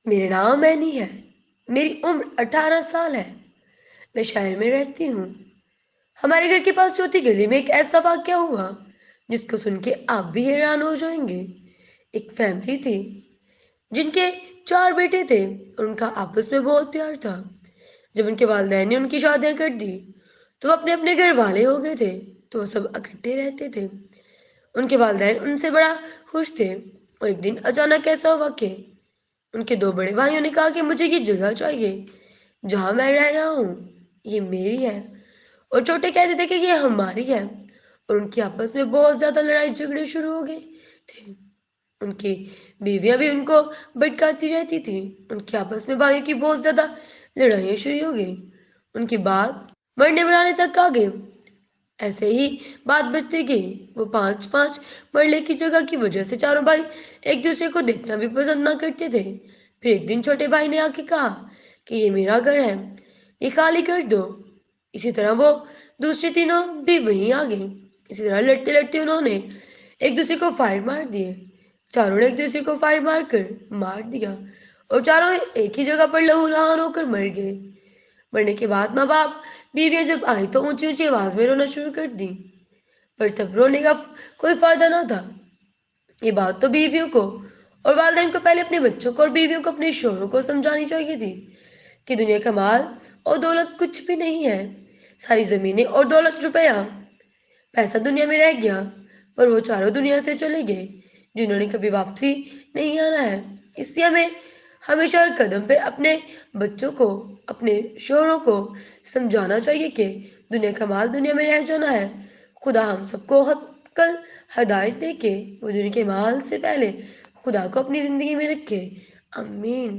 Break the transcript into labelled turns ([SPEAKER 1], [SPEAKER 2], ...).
[SPEAKER 1] میرا نام اینی ہے۔ میری عمر 18 سال ہے۔ میں شہر میں رہتی ہوں۔ ہمارے گھر کے پاس چوتھی گلی میں ایک ایسا واقعہ ہوا جس کو سن کے آپ بھی حیران ہو جائیں گے۔ ایک فیملی تھی جن کے 4 بیٹے تھے اور ان کا آپس میں بہت پیار تھا۔ جب ان کے والدین نے ان کی شادیاں کر دی تو وہ اپنے اپنے گھر والے ہو گئے تھے، تو وہ سب اکٹھے رہتے تھے۔ ان کے والدین ان سے بڑا خوش تھے، اور ایک دن اچانک ایسا ہوا کہ ان کے 2 بڑے بھائیوں نے کہا کہ مجھے یہ جگہ چاہیے جہاں میں رہ رہا ہوں، یہ میری ہے۔ اور چھوٹے کہتے تھے کہ یہ ہماری ہے، اور ان کی آپس میں بہت زیادہ لڑائی جھگڑے شروع ہو گئے تھے۔ ان کی بیویاں بھی ان کو بھٹکاتی رہتی تھی۔ ان کی آپس میں بھائیوں کی بہت زیادہ لڑائیاں شروع ہو گئی۔ ان کی بات مرنے بنانے تک آ گئی۔ ایسے ہی بات بڑھتی گئی۔ وہ 5 مرلے کی جگہ کی وجہ سے چاروں بھائی ایک دوسرے کو دیکھنا بھی پسند نہ کرتے تھے۔ پھر ایک دن چھوٹے بھائی نے آ کے کہا کہ یہ میرا گھر ہے، یہ خالی کر دو۔ اسی طرح وہ دوسرے تینوں بھی وہیں آ گئے۔ اسی طرح لڑتے لڑتے انہوں نے ایک دوسرے کو فائر مار دیے۔ چاروں نے ایک دوسرے کو فائر مار کر مار دیا، اور چاروں ایک ہی جگہ پر لہو لہان ہو کر مر گئے۔ مرنے کے بعد ماں باپ بیویاں جب آئی تو اونچی اونچی آواز میں رونا شروع کر دی، پر تب رونے کا کوئی فائدہ نہ تھا۔ یہ بات تو بیویوں کو اور والدین کو پہلے اپنے بچوں کو اور بیویوں کو اپنے شوہروں کو سمجھانی چاہیے تھی کہ دنیا کا مال اور دولت کچھ بھی نہیں ہے۔ ساری زمینیں اور دولت، روپیہ پیسہ دنیا میں رہ گیا، پر وہ چاروں دنیا سے چلے گئے جنہوں نے کبھی واپسی نہیں آنا ہے۔ اس لیے ہمیں ہمیشہ ہر قدم پہ اپنے بچوں کو، اپنے شوہروں کو سمجھانا چاہیے کہ دنیا کا مال دنیا میں رہ جانا ہے۔ خدا ہم سب کو کل ہدایت دے کہ وہ دنیا کے مال سے پہلے خدا کو اپنی زندگی میں رکھے۔ آمین۔